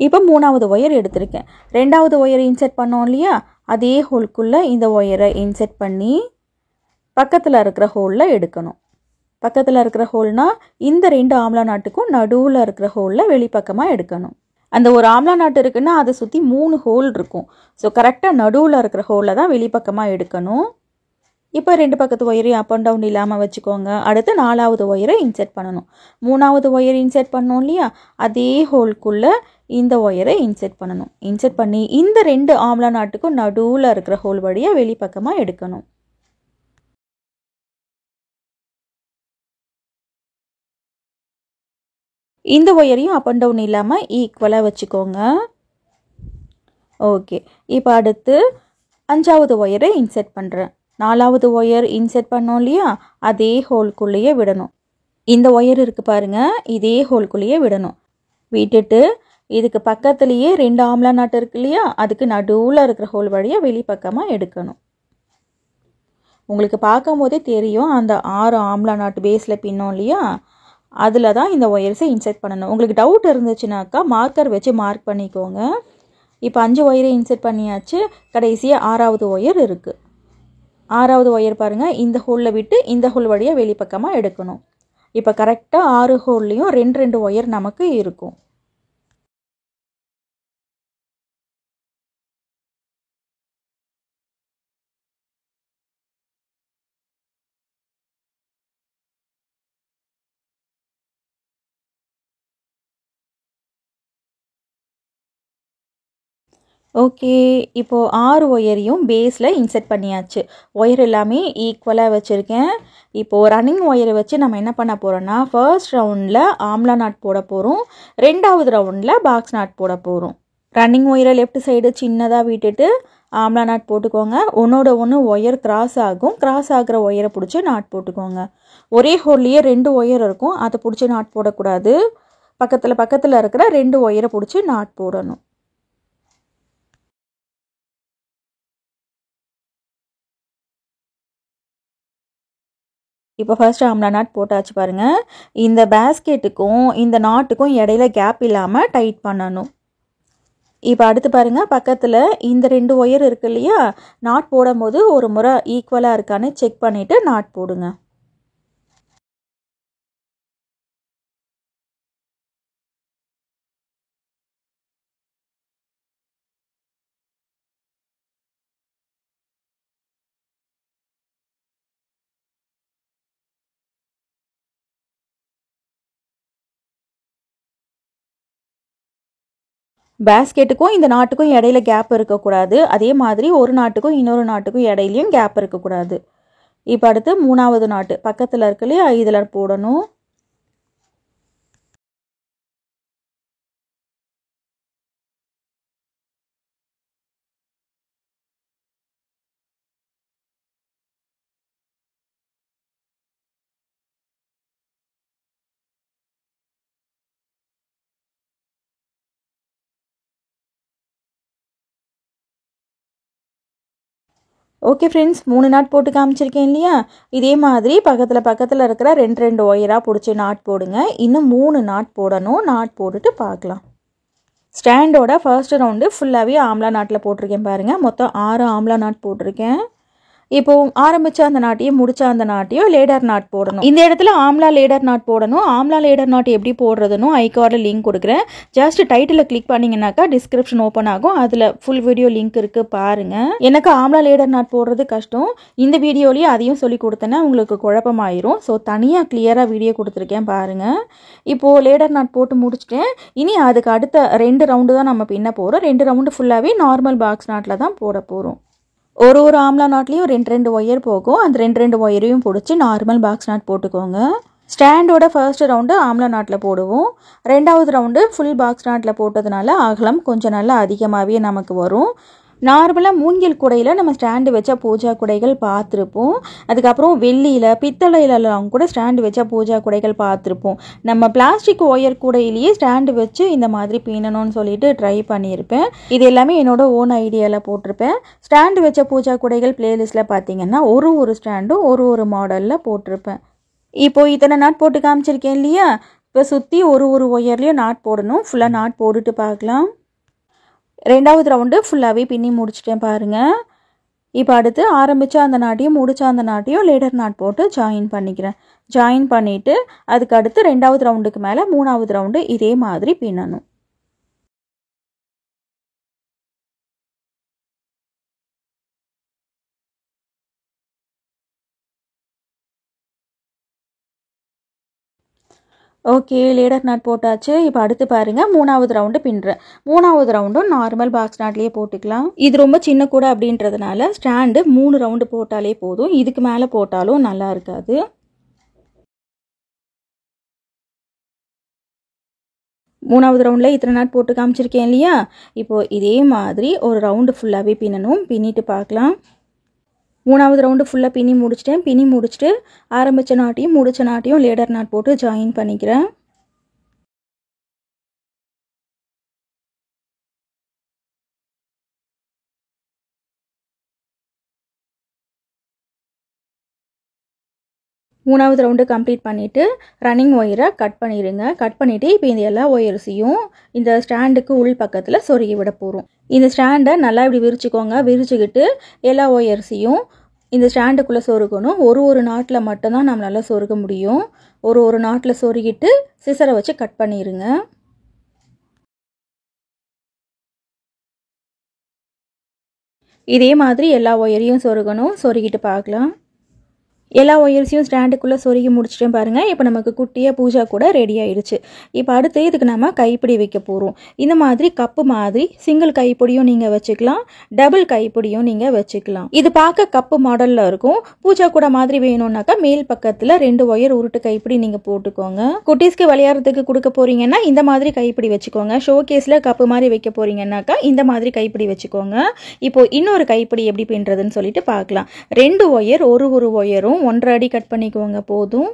S1: இப்போ 3வது ஒயர் எடுத்திருக்கேன். 2வது ஒயர் இன்சர்ட் பண்ணோம் இல்லையா, அதே ஹோலுக்குள்ளே இந்த ஒயரை இன்சர்ட் பண்ணி பக்கத்தில் இருக்கிற ஹோலில் எடுக்கணும். பக்கத்தில் இருக்கிற ஹோல்னால் இந்த 2 ஆம்லா நாட்டுக்கும் நடுவில் இருக்கிற ஹோலில் வெளிப்பக்கமாக எடுக்கணும். அந்த ஒரு ஆம்லா நாட்டு இருக்குன்னா அதை சுற்றி 3 ஹோல் இருக்கும். ஸோ கரெக்டாக நடுவில் இருக்கிற ஹோலில் தான் வெளிப்பக்கமாக எடுக்கணும். இப்போ 2 பக்கத்து ஒயரையும் அப் அண்ட் டவுன் இல்லாமல் வச்சுக்கோங்க. அடுத்து 4வது ஒயரை இன்சர்ட் பண்ணணும். 3வது ஒயர் இன்சர்ட் பண்ணோம் இல்லையா, அதே ஹோல்குள்ளே இந்த ஒயரை இன்சர்ட் பண்ணணும். இன்சர்ட் பண்ணி இந்த 2 ஆம்லா நாட்டுக்கும் நடுவில் இருக்கிற ஹோல் வழியாக வெளிப்பக்கமாக எடுக்கணும். இந்த ஒயரையும் அப் அண்ட் டவுன் இல்லாமல் ஈக்குவலாக வச்சுக்கோங்க. ஓகே, இப்போ அடுத்து 5வது ஒயரை இன்சர்ட் பண்ணுறேன். 4வது ஒயர் இன்சர்ட் பண்ணோம் இல்லையா, அதே ஹோல்குள்ளேயே விடணும். இந்த ஒயர் இருக்குது பாருங்கள், இதே ஹோல்குள்ளேயே விடணும். விட்டுட்டு இதுக்கு பக்கத்துலேயே 2 ஆம்லா நாட்டு இருக்கு இல்லையா, அதுக்கு நடுவில் இருக்கிற ஹோல் வழியாக வெளிப்பக்கமாக எடுக்கணும். உங்களுக்கு பார்க்கும் போதே தெரியும், அந்த 6 ஆம்லா நாட்டு பேஸில் பின்னோம் இல்லையா, அதில் தான் இந்த ஒயர்ஸை இன்சர்ட் பண்ணணும். உங்களுக்கு டவுட் இருந்துச்சுனாக்கா மார்க்கர் வச்சு மார்க் பண்ணிக்கோங்க. இப்போ 5 ஒயரை இன்சர்ட் பண்ணியாச்சு. கடைசியாக 6வது ஒயர் இருக்குது. 6வது ஒயர் பாருங்கள், இந்த ஹோலில் விட்டு இந்த ஹோல் வழியாக வெளிப்பக்கமாக எடுக்கணும். இப்போ கரெக்டாக 6 ஹோல்லையும் 2 ஒயர் நமக்கு இருக்கும். ஓகே, இப்போது 6 ஒயரையும் பேஸில் இன்சர்ட் பண்ணியாச்சு. ஒயர் எல்லாமே ஈக்குவலாக வச்சுருக்கேன். இப்போது ரன்னிங் ஒயரை வச்சு நம்ம என்ன பண்ண போகிறோன்னா, ஃபர்ஸ்ட் ரவுண்டில் ஆம்லா நாட் போட போகிறோம், 2வது ரவுண்டில் பாக்ஸ் நாட் போட போகிறோம். ரன்னிங் ஒயரை லெஃப்ட் சைடு சின்னதாக விட்டுட்டு ஆம்லா நாட் போட்டுக்கோங்க. ஒன்றோட ஒன்று ஒயர் கிராஸ் ஆகும். கிராஸ் ஆகிற ஒயரை பிடிச்சி நாட் போட்டுக்கோங்க. ஒரே ஹோல்லையே 2 ஒயர் இருக்கும், அதை பிடிச்சி நாட் போடக்கூடாது. பக்கத்தில் இருக்கிற 2 ஒயரை பிடிச்சி நாட் போடணும். இப்போ ஃபர்ஸ்ட் ஆம்லா நாட் போட்டாச்சு பாருங்கள். இந்த பேஸ்கெட்டுக்கும் இந்த நாட்டுக்கும் இடையில கேப் இல்லாமல் டைட் பண்ணணும். இப்போ அடுத்து பாருங்கள், பக்கத்தில் இந்த 2 ஒயர் இருக்கு இல்லையா, நாட் போடும்போது ஒரு முறை ஈக்குவலாக இருக்கான்னு செக் பண்ணிவிட்டு நாட் போடுங்க. பேஸ்கெட்டுக்கும் இந்த நாட்டுக்கும் இடையில கேப் இருக்கக்கூடாது. அதே மாதிரி ஒரு நாட்டுக்கும் இன்னொரு நாட்டுக்கும் இடையிலையும் கேப் இருக்கக்கூடாது. இப்போ அடுத்து 3வது நாட்டு பக்கத்தில் இருக்கு இல்லையா, இதில் போடணும். ஓகே ஃப்ரெண்ட்ஸ், 3 நாட் போட்டு காமிச்சிருக்கேன் இல்லையா, இதே மாதிரி பக்கத்தில் இருக்கிற 2 ஒயராக பிடிச்சி நாட் போடுங்க. இன்னும் 3 நாட் போடணும். நாட் போட்டுட்டு பார்க்கலாம். ஸ்டாண்டோட ஃபர்ஸ்ட் ரவுண்டு ஃபுல்லாகவே ஆம்லா நாட்டில் போட்டிருக்கேன் பாருங்கள். மொத்தம் 6 ஆம்லா நாட் போட்டிருக்கேன். இப்போ ஆரம்பிச்ச அந்த நாட்டையும் முடிச்ச அந்த நாட்டையும் லேடர் நாட் போடணும். இந்த இடத்துல ஆம்லா லேடர் நாட் போடணும். ஆம்லா லேடர் நாட் எப்படி போடுறதுன்னு ஐகார்டில் லிங்க் கொடுக்குறேன். ஜஸ்ட் டைட்டில் கிளிக் பண்ணிங்கனாக்கா டிஸ்கிரிப்ஷன் ஓப்பன் ஆகும். அதில் ஃபுல் வீடியோ லிங்க் இருக்குது பாருங்கள். எனக்கு ஆம்லா லேடர் நாட் போடுறது கஷ்டம். இந்த வீடியோலேயே அதையும் சொல்லி கொடுத்தேன்னா உங்களுக்கு குழப்பமாயிரும். ஸோ தனியாக கிளியராக வீடியோ கொடுத்துருக்கேன் பாருங்கள். இப்போது லேடர் நாட் போட்டு முடிச்சிட்டேன். இனி அதுக்கு அடுத்த 2 ரவுண்டு தான் நம்ம பின்ன போகிறோம். 2 ரவுண்டு ஃபுல்லாகவே நார்மல் பாக்ஸ் நாட்டில் தான் போட போகிறோம். ஒரு ஆம்லா நாட்லேயும் 2 ஒயர் போகும். அந்த 2 ஒயரையும் பிடிச்சி நார்மல் பாக்ஸ் நாட் போட்டுக்கோங்க. ஸ்டாண்டோட ஃபர்ஸ்ட் ரவுண்டு ஆம்லா நாட்டில் போடுவோம். 2வது ரவுண்டு ஃபுல் பாக்ஸ் நாட்டில் போட்டதுனால அகலம் கொஞ்சம் நல்லா அதிகமாகவே நமக்கு வரும். நார்மலாக மூங்கில் குடையில் நம்ம ஸ்டாண்டு வச்ச பூஜா குடைகள் பார்த்துருப்போம். அதுக்கப்புறம் வெள்ளியில் பித்தளையிலலாம் கூட ஸ்டாண்டு வச்ச பூஜா குடைகள் பார்த்துருப்போம். நம்ம பிளாஸ்டிக் ஒயர் கூடையிலேயே ஸ்டாண்டு வச்சு இந்த மாதிரி பின்னணும்னு சொல்லிட்டு ட்ரை பண்ணியிருப்பேன். இது எல்லாமே என்னோட ஓன் ஐடியாவில் போட்டிருப்பேன். ஸ்டாண்டு வச்ச பூஜா குடைகள் பிளேலிஸ்ட்டில் பார்த்தீங்கன்னா ஒரு ஸ்டாண்டும் ஒரு மாடலில் போட்டிருப்பேன். இப்போது இத்தனை நாட் போட்டு காமிச்சிருக்கேன் இல்லையா? இப்போ சுற்றி ஒரு ஒயர்லேயும் நாட் போடணும். ஃபுல்லாக நாட் போட்டுட்டு பார்க்கலாம். ரெண்டாவது ரவுண்டு ஃபுல்லாகவே பின்னி முடிச்சிட்டேன் பாருங்கள். இப்போ அடுத்து ஆரம்பித்த அந்த நாட்டையும் முடித்த அந்த நாட்டையும் லேடர் நாட் போட்டு ஜாயின் பண்ணிக்கிறேன். ஜாயின் பண்ணிவிட்டு அதுக்கு அடுத்து ரெண்டாவது ரவுண்டுக்கு மேலே மூணாவது ரவுண்டு இதே மாதிரி பின்னணும். ஓகே, லேடர் நாட் போட்டாச்சு. இப்போ அடுத்து பாருங்கள், மூணாவது ரவுண்டு பின்னுறேன். மூணாவது ரவுண்டும் நார்மல் பாக்ஸ் நாட்லேயே போட்டுக்கலாம். இது ரொம்ப சின்ன கூட அப்படின்றதுனால ஸ்டாண்டு 3 ரவுண்டு போட்டாலே போதும். இதுக்கு மேலே போட்டாலும் நல்லா இருக்காது. மூணாவது ரவுண்டில் இத்தனை நாட் போட்டு காமிச்சிருக்கேன் இல்லையா? இப்போது இதே மாதிரி ஒரு ரவுண்டு ஃபுல்லாகவே பின்னணும். பின்னிட்டு பார்க்கலாம். மூணாவது ரவுண்டு ஃபுல்லாக பின்னி முடிச்சிட்டேன். பின்னி முடிச்சுட்டு ஆரம்பித்த நாட்டையும் முடித்த நாட்டையும் லேடர் நாட் போட்டு ஜாயின் பண்ணிக்கிறேன். மூணாவது ரவுண்டு கம்ப்ளீட் பண்ணிவிட்டு ரன்னிங் ஒயரை கட் பண்ணிடுங்க. கட் பண்ணிவிட்டு இப்போ இந்த எல்லா ஒயர்ஸையும் இந்த ஸ்டாண்டுக்கு உள் பக்கத்தில் சொருகி விட போகிறோம். இந்த ஸ்டாண்டை நல்லா இப்படி விரிச்சுக்கோங்க. விரிச்சுக்கிட்டு எல்லா ஒயர்ஸையும் இந்த ஸ்டாண்டுக்குள்ளே சொருகணும். ஒரு நாட்டில் மட்டும்தான் நம்மளால் சொருக முடியும். ஒரு நாட்டில் சொருகிட்டு சிசரை வச்சு கட் பண்ணிடுங்க. இதே மாதிரி எல்லா ஒயரையும் சொருகணும். சொருகிட்டு பார்க்கலாம். எல்லா ஒயர்ஸையும் ஸ்டாண்டுக்குள்ளே சொருகி முடிச்சிட்டேன் பாருங்கள். இப்போ நமக்கு குட்டியாக பூஜா கூட ரெடி ஆயிடுச்சு. இப்போ அடுத்து இதுக்கு நம்ம கைப்பிடி வைக்க போகிறோம். இந்த மாதிரி கப்பு மாதிரி சிங்கிள் கைப்பிடியும் நீங்கள் வச்சுக்கலாம், டபுள் கைப்பிடியும் நீங்கள் வச்சுக்கலாம். இது பார்க்க கப்பு மாடலில் இருக்கும். பூஜா கூட மாதிரி வேணும்னாக்கா மேல் பக்கத்தில் 2 ஒயர் உருட்டு கைப்பிடி நீங்கள் போட்டுக்கோங்க. குட்டீஸ்க்கு விளையாடுறதுக்கு கொடுக்க போகிறீங்கன்னா இந்த மாதிரி கைப்பிடி வச்சுக்கோங்க. ஷோகேஸில் கப்பு மாதிரி வைக்க போகிறீங்கன்னாக்கா இந்த மாதிரி கைப்பிடி வச்சுக்கோங்க. இப்போது இன்னொரு கைப்பிடி எப்படி பின்னுறதுன்னு சொல்லிட்டு பார்க்கலாம். 2 ஒயர் ஒரு ஒயரும் 1.5 அடி கட் பண்ணிக்கோங்க போதும்.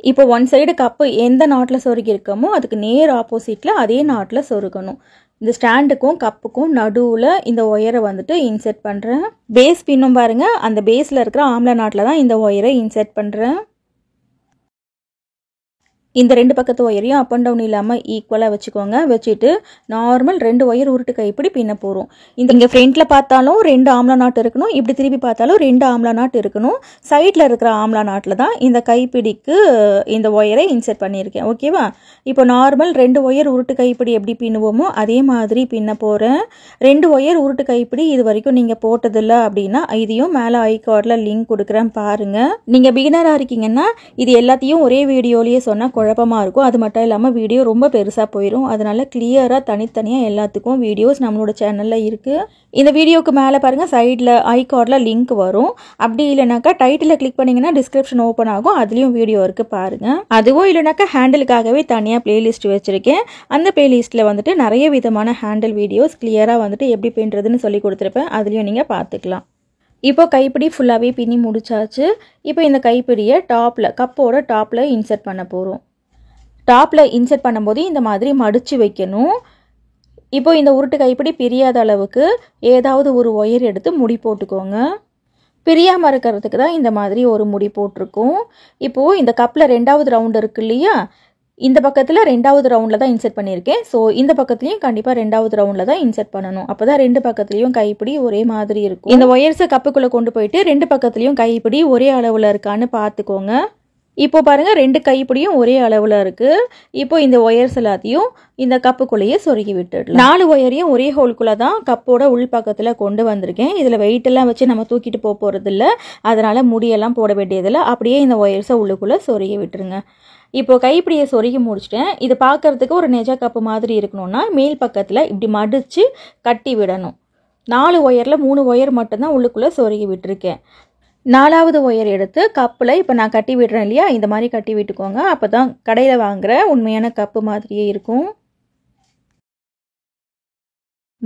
S1: இப்போ ஒன் சைடு கப்பு எந்த நாட்டில் சொருகி இருக்கமோ அதுக்கு நேர் ஆப்போசிட்டில் அதே நாட்டில் சொருகணும். இந்த ஸ்டாண்டுக்கும் கப்புக்கும் நடுவில் இந்த ஒயரை வந்துட்டு இன்செர்ட் பண்ணுறேன். பேஸ் பின்னும் பாருங்கள், அந்த பேஸில் இருக்கிற ஆம்லா நாட்டில் தான் இந்த ஒயரை இன்செர்ட் பண்ணுறேன். இந்த 2 பக்கத்து ஒயரையும் அப் அண்ட் டவுன் இல்லாமல் ஈக்குவலாக வச்சுக்கோங்க. வச்சுட்டு நார்மல் 2 ஒயர் உருட்டு கைப்பிடி பின்ன போகிறோம். இங்கே ஃப்ரண்ட்டில் பார்த்தாலும் 2 ஆம்லா நாட் இருக்கணும். இப்படி திருப்பி பார்த்தாலும் 2 ஆம்லா நாட் இருக்கணும். சைடில் இருக்கிற ஆம்லா நாட்டில் தான் இந்த கைப்பிடிக்கு இந்த ஒயரை இன்செர்ட் பண்ணியிருக்கேன். ஓகேவா? இப்போ நார்மல் 2 ஒயர் உருட்டு கைப்பிடி எப்படி பின்னுவோமோ அதே மாதிரி பின்ன போகிறேன். 2 ஒயர் உருட்டு கைப்பிடி இது வரைக்கும் நீங்கள் போட்டதில்லை அப்படின்னா இதையும் மேலே ஐ கார்டில் லிங்க் கொடுக்குறேன் பாருங்கள். நீங்கள் பிகினராக இருக்கீங்கன்னா இது எல்லாத்தையும் ஒரே வீடியோலேயே சொன்னால் குழப்பமாக இருக்கும். அது மட்டும் இல்லாமல் வீடியோ ரொம்ப பெருசாக போயிடும். அதனால் கிளியராக தனித்தனியாக எல்லாத்துக்கும் வீடியோஸ் நம்மளோட சேனலில் இருக்குது. இந்த வீடியோக்கு மேலே பாருங்கள், சைடில் ஐ கார்டில் லிங்க் வரும். அப்படி இல்லைனாக்கா டைட்டில் கிளிக் பண்ணிங்கன்னா டிஸ்கிரிப்ஷன் ஓப்பன் ஆகும். அதுலேயும் வீடியோ இருக்குது பாருங்கள். அதுவும் இல்லைனாக்கா ஹேண்டிலுக்காகவே தனியாக பிளேலிஸ்ட் வச்சுருக்கேன். அந்த பிளேலிஸ்ட்டில் வந்துட்டு நிறைய விதமான ஹேண்டில் வீடியோஸ் கிளியராக வந்துட்டு எப்படி பின்னுறதுன்னு சொல்லி கொடுத்துருப்பேன். அதுலேயும் நீங்கள் பார்த்துக்கலாம். இப்போ கைப்பிடி ஃபுல்லாகவே பின்னி முடிச்சாச்சு. இப்போ இந்த கைப்பிடியை டாப்பில் கப்போட டாப்பில் இன்செர்ட் பண்ண போகிறோம். டாப்பில் இன்செர்ட் பண்ணும்போது இந்த மாதிரி மடித்து வைக்கணும். இப்போ இந்த உருட்டு கைப்பிடி பிரியாத அளவுக்கு ஏதாவது ஒரு ஒயர் எடுத்து முடி போட்டுக்கோங்க. பிரியாமல் இருக்கிறதுக்கு தான் இந்த மாதிரி ஒரு முடி போட்டிருக்கோம். இப்போது இந்த கப்பில் 2வது ரவுண்டு இருக்கு இல்லையா? இந்த பக்கத்தில் 2வது ரவுண்டில் தான் இன்செர்ட் பண்ணியிருக்கேன். ஸோ இந்த பக்கத்துலையும் கண்டிப்பாக 2வது ரவுண்டில் தான் இன்செர்ட் பண்ணணும். அப்போ தான் 2 பக்கத்துலையும் கைப்பிடி ஒரே மாதிரி இருக்கும். இந்த ஒயர்ஸை கப்புக்குள்ளே கொண்டு போயிட்டு 2 பக்கத்துலையும் கைப்பிடி ஒரே அளவில் இருக்கான்னு பார்த்துக்கோங்க. இப்போ பாருங்கள், 2 கைப்பிடியும் ஒரே அளவில் இருக்குது. இப்போ இந்த ஒயர்ஸ் எல்லாத்தையும் இந்த கப்புக்குள்ளேயே சொருகி விட்டுடலாம். 4 ஒயரையும் ஒரே ஹோல்குள்ளே தான் கப்போட உள் பக்கத்தில் கொண்டு வந்திருக்கேன். இதில் வெயிட்டெல்லாம் வச்சு நம்ம தூக்கிட்டு போக போகிறதில்ல. அதனால் முடியெல்லாம் போட வேண்டியதில்லை. அப்படியே இந்த ஒயர்ஸை உள்ளுக்குள்ளே சொருகி விட்டுருங்க. இப்போது கைப்பிடியை சொருகி முடிச்சிட்டேன். இது பார்க்குறதுக்கு ஒரு நெஜ கப்பு மாதிரி இருக்கணும்னா மேல் பக்கத்தில் இப்படி மடித்து கட்டி விடணும். 4 ஒயரில் 3 ஒயர் மட்டும்தான் உள்ளுக்குள்ளே சொருகி விட்டுருக்கேன். 4வது ஒயர் எடுத்து கப்பில் இப்போ நான் கட்டி விடுறேன் இல்லையா? இந்த மாதிரி கட்டி விட்டுக்கோங்க. அப்போ தான் கடையில் வாங்குகிற உண்மையான கப்பு மாதிரியே இருக்கும்.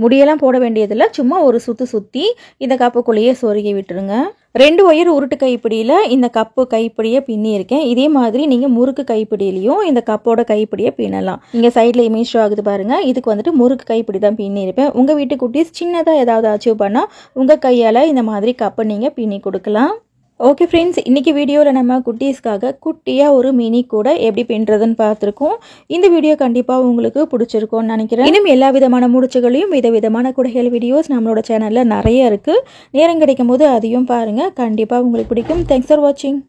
S1: முடியெல்லாம் போட வேண்டியதில்லை, சும்மா ஒரு சுற்றி இந்த கப்புக்குள்ளேயே சொருகி விட்டுருங்க. 2 ஒயர் உருட்டு கைப்பிடியில் இந்த கப்பு கைப்பிடியை பின்னியிருக்கேன். இதே மாதிரி நீங்கள் முறுக்கு கைப்பிடியிலையும் இந்த கப்போட கைப்பிடியை பின்னலாம். இங்கே சைடில் இமேஜ் ஷோ ஆகுது பாருங்கள். இதுக்கு வந்துட்டு முறுக்கு கைப்பிடி தான் பின்னியிருப்பேன். உங்கள் வீட்டு குட்டீஸ் சின்னதாக ஏதாவது அச்சீவ் பண்ணால் உங்கள் கையால் இந்த மாதிரி கப்பை நீங்கள் பின்னி கொடுக்கலாம். ஓகே ஃப்ரெண்ட்ஸ், இன்றைக்கி வீடியோவில் நம்ம குட்டீஸ்க்காக குட்டியாக ஒரு மினி கூட எப்படி பின்னுறதுன்னு பார்த்துருக்கோம். இந்த வீடியோ கண்டிப்பாக உங்களுக்கு பிடிச்சிருக்கும்னு நினைக்கிறேன். இன்னும் எல்லா விதமான முடிச்சுகளையும் விதவிதமான குடைகள் வீடியோஸ் நம்மளோட சேனலில் நிறைய இருக்குது. நேரம் கிடைக்கும் போது அதையும் பாருங்கள், கண்டிப்பாக உங்களுக்கு பிடிக்கும். தேங்க்ஸ் ஃபார் வாட்சிங்.